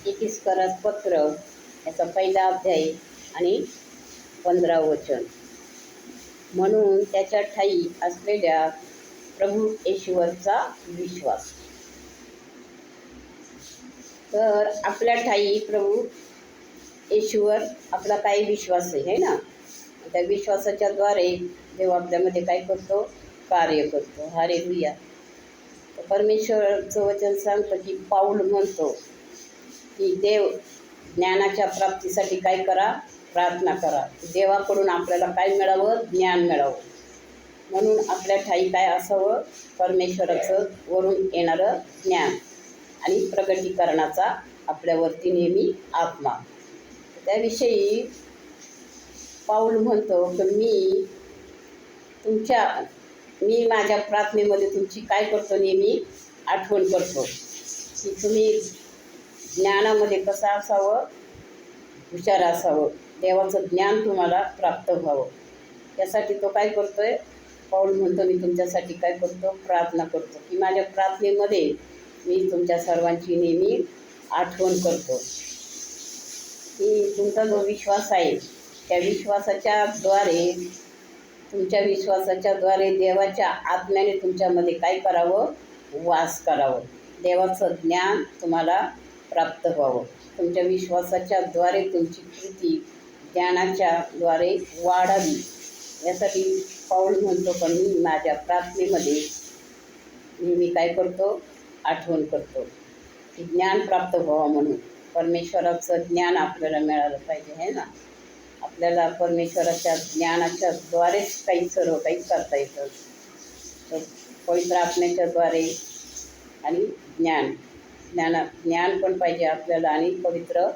एपिस्करास पत्र याचा पहिला अध्याय आणि 15 वचन. म्हणून त्याच्या ठायी असलेल्या प्रभू येशूवरचा विश्वास. तर आपल्या ठायी प्रभू येशूवर आपला काही विश्वास आहे ना. त्या विश्वासाच्या द्वारे देव आपल्यामध्ये काय करतो? कार्य करतो. हालेलुया. तर परमेश्वराचं वचन सांगतं की पाऊल म्हणतो की देव ज्ञानाच्या प्राप्तीसाठी काय करा? प्रार्थना करा. देवाकडून आपल्याला काय मिळावं? ज्ञान मिळावं. म्हणून आपल्या ठायी काय असावं? परमेश्वराचं वरून येणारं ज्ञान आणि प्रगटीकरणाचा आपल्यावरती नेहमी आत्मा. त्याविषयी पाऊल म्हणतो की मी माझ्या प्रार्थनेमध्ये तुमची काय करतो? नेहमी आठवण करतो की तुम्ही ज्ञानामध्ये कसं असावं? हुशार असावं. देवाचं ज्ञान तुम्हाला प्राप्त व्हावं. त्यासाठी तो काय करतोय? पाऊल म्हणतो मी तुमच्यासाठी काय करतो? प्रार्थना करतो की माझ्या प्रार्थनेमध्ये मी तुमच्या सर्वांची नेहमी आठवण करतो की तुमचा जो विश्वास आहे त्या विश्वासाच्या द्वारे देवाच्या आत्म्याने तुमच्यामध्ये काय करावं? वास करावं. देवाचं ज्ञान तुम्हाला प्राप्त व्हावं. तुमच्या विश्वासाच्या द्वारे तुमची कृती ज्ञानाच्या द्वारे वाढावी. यासाठी पाऊल म्हणतो पण मी माझ्या प्रार्थनेमध्ये नेहमी काय करतो? आठवण करतो की ज्ञान प्राप्त व्हावं. म्हणून परमेश्वराचं ज्ञान आपल्याला मिळालं पाहिजे आहे ना. आपल्याला परमेश्वराच्या ज्ञानाच्या द्वारेच सर्व काही करता येतं. तर पवित्र आत्म्याच्या द्वारे आणि ज्ञान पण पाहिजे आपल्याला आणि पवित्र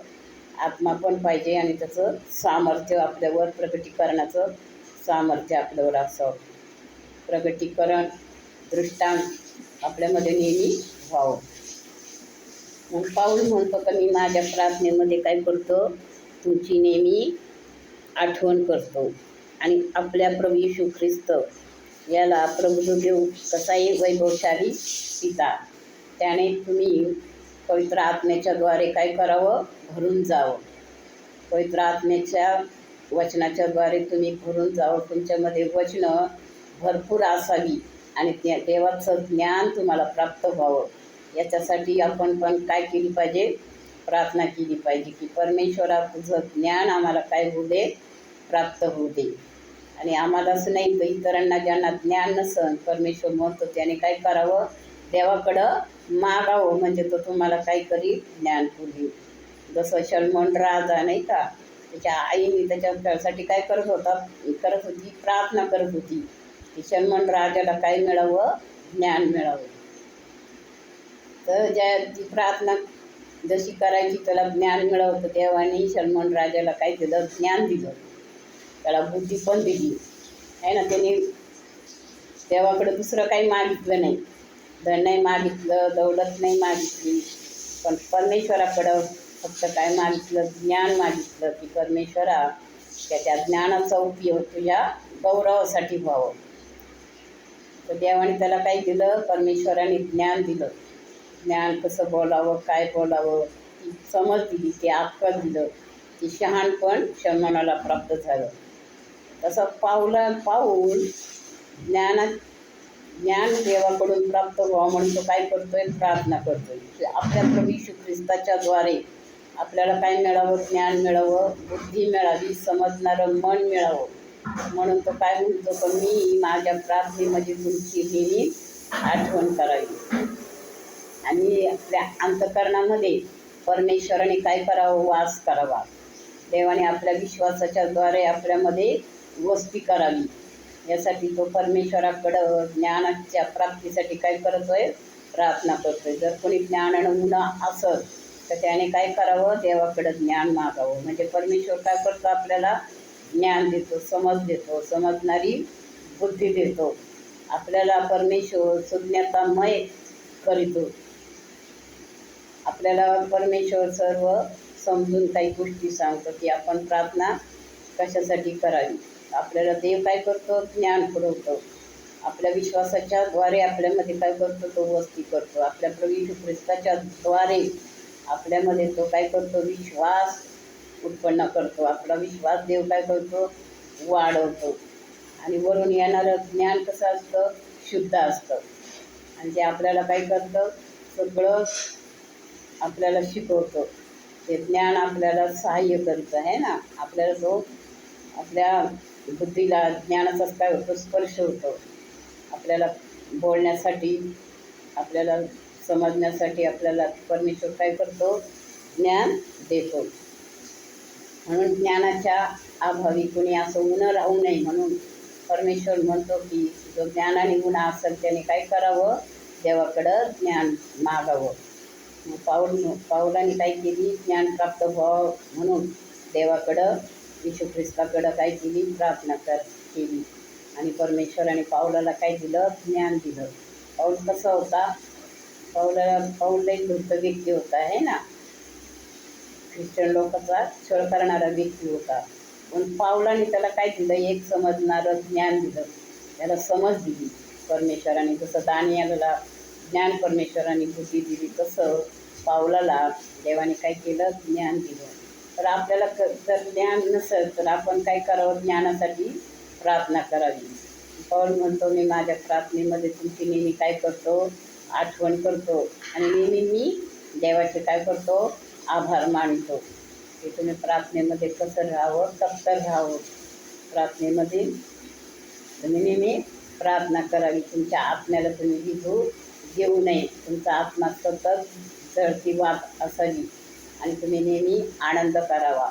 आत्मा पण पाहिजे आणि त्याचं सामर्थ्य आपल्यावर, प्रगटीकरणाचं सामर्थ्य आपल्यावर असावं. प्रगटीकरण दृष्टांत आपल्यामध्ये नेहमी व्हावं. मग पाऊल म्हणतो का मी माझ्या प्रार्थनेमध्ये काय करतो? तुमची नेहमी आठवण करतो. आणि आपल्या प्रभू येशू ख्रिस्त याला प्रभू देव कसाही वैभवशाली पिता, त्याने तुम्ही पवित्र आत्म्याच्या द्वारे काय करावं? भरून जावं. पवित्र आत्म्याच्या वचनाच्या द्वारे तुम्ही भरून जावं. तुमच्यामध्ये वचनं भरपूर असावी आणि त्या देवाचं ज्ञान तुम्हाला प्राप्त व्हावं. याच्यासाठी आपण पण काय केली पाहिजे? प्रार्थना केली पाहिजे की परमेश्वरा तुझं ज्ञान आम्हाला काय होऊ दे? प्राप्त होऊ दे. आणि आम्हालाच नाही तर इतरांना ज्यांना ज्ञान नसन, परमेश्वर म्हणतो त्याने काय करावं? देवाकडं मागावं. म्हणजे तो तुम्हाला काय करील? ज्ञान पुरेल. जसं शलमोन राजा नाही का, त्याच्या आईने त्याच्यासाठी काय करत होती? प्रार्थना करत होती की शलमोन राजाला काय मिळावं? ज्ञान मिळावं. तर ती प्रार्थना जशी करायची त्याला ज्ञान मिळावं. तर देवाने शलमोन राजाला काय दिलं? ज्ञान दिलं. त्याला बुद्धी पण दिली आहे ना. त्याने देवाकडं दुसरं काही मागितलं नाही. धन नाही मागितलं, दौलत नाही मागितली, पण परमेश्वराकडं फक्त काय मागितलं? ज्ञान मागितलं की परमेश्वरा त्याच्या ज्ञानाचा उपयोग तुझ्या गौरवासाठी व्हावं. तर देवाने त्याला काय दिलं? परमेश्वराने ज्ञान दिलं. ज्ञान कसं बोलावं, काय बोलावं, ती समज दिली, ते अक्कल दिलं, ती शहाणपण शलमोनाला प्राप्त झालं. तसं पाऊल ज्ञान देवाकडून प्राप्त व्हावं म्हणून तो काय करतोय? प्रार्थना करतोय. आपल्या प्रभू येशू ख्रिस्ताच्या द्वारे आपल्याला काय मिळावं? ज्ञान मिळावं, बुद्धी मिळावी, समजणारं मन मिळावं. म्हणून तो काय म्हणतो? पण मी माझ्या प्रार्थनेमध्ये तुमची नेहमी आठवण करावी. आणि आपल्या अंतःकरणामध्ये परमेश्वराने काय करावं? वास करावा. देवाने आपल्या विश्वासाच्या द्वारे आपल्यामध्ये वस्ती करावी. यासाठी तो परमेश्वराकडं ज्ञानाच्या प्राप्तीसाठी काय करतोय? प्रार्थना करतोय. जर कोणी ज्ञानानं मुलं असत तर त्याने काय करावं? देवाकडं ज्ञान मागावं. म्हणजे परमेश्वर काय करतो? आपल्याला ज्ञान देतो, समज देतो, समजणारी बुद्धी देतो. आपल्याला परमेश्वर सुज्ञतामय करीतो. आपल्याला परमेश्वर सर्व समजून काही गोष्टी सांगतो की आपण प्रार्थना कशासाठी करावी. आपल्याला देव काय करतो? ज्ञान पुरवतो. आपल्या विश्वासाच्या द्वारे आपल्यामध्ये काय करतो? तो वस्ती करतो. आपल्या प्रभू येशू ख्रिस्ताच्या द्वारे आपल्यामध्ये तो काय करतो, विश्वास उत्पन्न करतो. आपला विश्वास देव काय करतो, वाढवतो. आणि वरून येणारं ज्ञान कसं असतं, शुद्ध असतं. आणि ते आपल्याला काय करतं, सगळं आपल्याला शिकवतो. ते ज्ञान आपल्याला सहाय्य करतं आहे ना. आपल्याला तो आपल्या बुद्धीला ज्ञानाचा काय होतो, स्पर्श होतो. आपल्याला बोलण्यासाठी, आपल्याला समजण्यासाठी आपल्याला परमेश्वर काय करतो, ज्ञान देतो. म्हणून ज्ञानाच्या अभावी कुणी असं उणं राहू नये म्हणून परमेश्वर म्हणतो की जो ज्ञानाने उणा असेल त्याने काय करावं, देवाकडं ज्ञान मागावं. पाऊलाने काय केली, ज्ञान प्राप्त व्हावं म्हणून देवाकडं, येशू ख्रिस्ताकडं काय केली, प्रार्थना केली. आणि परमेश्वराने पाऊलाला काय दिलं, ज्ञान दिलं. पाऊल कसा होता, पाऊल लई धूर्त व्यक्ती होता आहे ना, ख्रिश्चन लोकांचा छळ करणारा व्यक्ती होता. पण पाऊलाने त्याला काय दिलं, एक समजणारं ज्ञान दिलं, त्याला समज दिली परमेश्वराने. जसं दानियाला ज्ञान परमेश्वराने बुद्धी दिली, तसं पाऊलाला देवाने काय केलं, ज्ञान दिलं. तर आपल्याला जर ज्ञान नसेल तर आपण काय करावं, ज्ञानासाठी प्रार्थना करावी. पाऊल म्हणतो, मी माझ्या प्रार्थनेमध्ये तुमची नेहमी काय करतो, आठवण करतो. आणि नेहमी मी देवाचे काय करतो, आभार मानतो. की तुम्ही प्रार्थनेमध्ये कसं राहावं, तत्पर राहावं. प्रार्थनेमध्ये तुम्ही नेहमी प्रार्थना करावी. तुमच्या आत्म्याला तुम्ही विधू देऊ नये. तुमचा आत्मा सतत जळती वाट असावी आणि तुम्ही नेहमी आनंद करावा.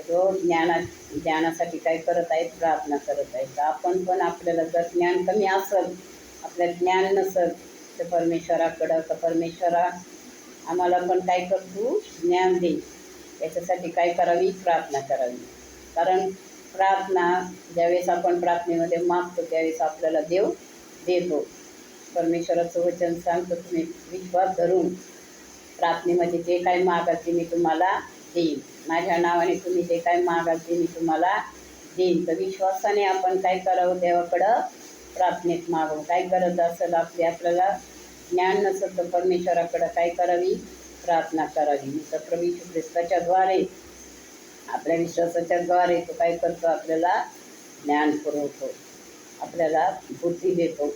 तो ज्ञानासाठी काय करत आहेत, प्रार्थना करत आहेत. तर आपण पण आपल्याला जर ज्ञान कमी असेल, आपल्याला ज्ञान नसेल तर परमेश्वराकडं, तर परमेश्वरा आम्हाला पण काय करतो, ज्ञान दे. याच्यासाठी काय करावी, प्रार्थना करावी. कारण प्रार्थना ज्यावेळेस आपण प्रार्थनेमध्ये मागतो त्यावेळेस आपल्याला देव देतो. परमेश्वराचं वचन सांगतो, तुम्ही विश्वास धरून प्रार्थनेमध्ये जे काय मागाल ते मी तुम्हाला देईन. माझ्या नावाने तुम्ही जे काय मागाल ते मी तुम्हाला देईन. तर विश्वासाने आपण काय करावं, देवाकडं प्रार्थनेत मागावं. काय गरज असेल आपली, आपल्याला ज्ञान नसेल तर परमेश्वराकडं काय करावी, प्रार्थना करावी. तर प्रभू येशू ख्रिस्ताच्याद्वारे, आपल्या विश्वासाच्याद्वारे तो काय करतो, आपल्याला ज्ञान पुरवतो, आपल्याला बुद्धी देतो.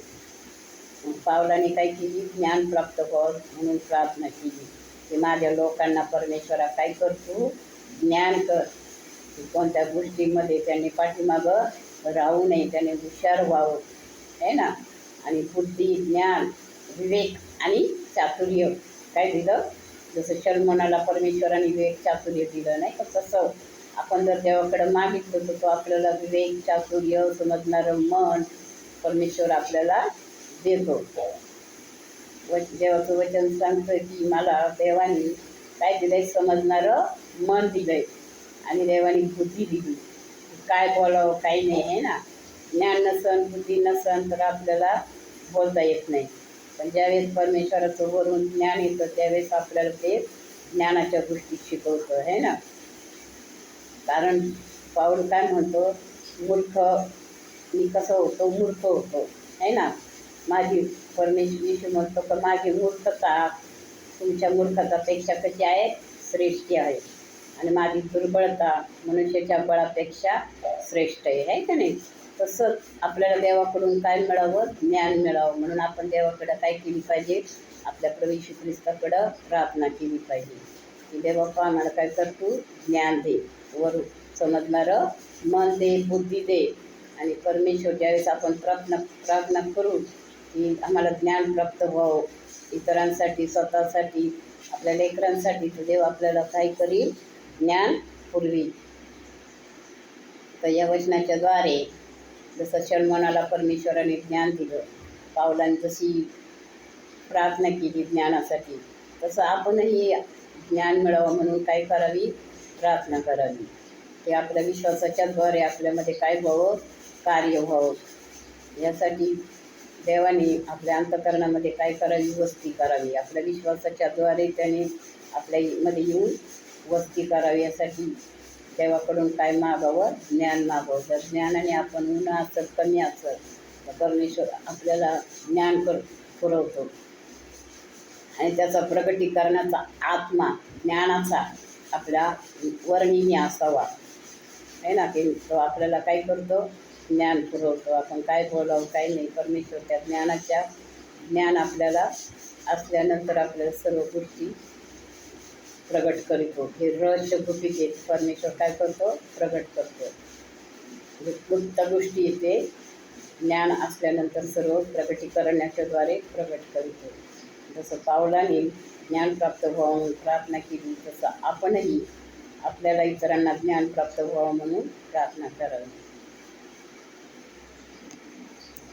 पावलाने काय केली, ज्ञान प्राप्त व्हावं म्हणून प्रार्थना केली की माझ्या लोकांना परमेश्वरा काय करतो, ज्ञान कर. कोणत्या गोष्टीमध्ये त्यांनी पाठीमागं राहू नये, त्याने हुशार व्हावं आहे ना. आणि बुद्धी, ज्ञान, विवेक आणि चातुर्य काय दिलं. जसं शल्मोनाला परमेश्वराने विवेक चातुर्य दिलं नाही, तर तसं आपण जर देवाकडं मागितलं तर तो आपल्याला विवेक, चातुर्य, समजणारं मन परमेश्वर आपल्याला देतो. देवाचं वचन सांगतं की मला देवाने काय दिलंय, समजणारं मन दिलंय आणि देवाने बुद्धी दिली. काय बोलावं काय नाही आहे ना. ज्ञान नसन, बुद्धी नसन तर आपल्याला बोलता येत नाही. पण ज्यावेळेस परमेश्वराचं वरून ज्ञान येतं त्यावेळेस आपल्याला ते ज्ञानाच्या गोष्टी शिकवतं आहे ना. कारण पाऊल काय म्हणतो, मूर्ख मी कसं होतो, मूर्ख होतो आहे ना. माझी परमेश्वर म्हणतो का माझी मूर्खता तुमच्या मूर्खतापेक्षा कशी आहे, श्रेष्ठ आहे. आणि माझी दुर्बळता मनुष्याच्या बळापेक्षा श्रेष्ठ आहे का नाही. तसंच आपल्याला देवाकडून काय मिळावं, ज्ञान मिळावं. म्हणून आपण देवाकडं काय केली पाहिजे, आपल्या प्रभू येशू ख्रिस्ताकडं प्रार्थना केली पाहिजे की देवा आम्हाला काय कर, तू ज्ञान दे, वर समजणारं मन दे, बुद्धी दे. आणि परमेश्वर ज्यावेळेस आपण प्रार्थना करू की आम्हाला ज्ञान प्राप्त व्हावं, इतरांसाठी, स्वतःसाठी, आपल्या लेकरांसाठी, तर देव आपल्याला काय करील, ज्ञान पुरवी. तर या वचनाच्याद्वारे जसं शल्मोनाला परमेश्वराने ज्ञान दिलं, पावलांनी जशी प्रार्थना केली ज्ञानासाठी, तसं आपणही ज्ञान मिळावं म्हणून काय करावी, प्रार्थना करावी. ते आपल्या विश्वासाच्याद्वारे आपल्यामध्ये काय व्हावं, कार्य व्हावं. यासाठी देवाने आपल्या अंतःकरणामध्ये काय करावी, वस्ती करावी. आपल्या विश्वासाच्याद्वारे त्याने आपल्यामध्ये येऊन वस्ती करावी. यासाठी देवाकडून काय मागावं, ज्ञान मागावं. जर ज्ञानाने आपण उणं असेल, कमी असेल तर परमेश्वर आपल्याला ज्ञान पुरवतो. आणि त्याचा प्रगटीकरणाचा आत्मा ज्ञानाचा आपला वर्णिनी असावा आहे ना, की तो आपल्याला काय करतो, ज्ञान पुरवतो. आपण काय बोलावं काय नाही, परमेश्वर त्या ज्ञान आपल्याला असल्यानंतर आपल्याला सर्व गोष्टी प्रगट करीतो. हे रहस्य गुपित आहे, परमेश्वर काय करतो, प्रगट करतो. गुप्त गोष्टी येते ज्ञान असल्यानंतर सर्व प्रगटीकरणाच्याद्वारे प्रगट करीतो. जसं पावलाने ज्ञान प्राप्त व्हावं म्हणून प्रार्थना केली, तसं आपणही आपल्याला इतरांना ज्ञान प्राप्त व्हावं म्हणून प्रार्थना करावी.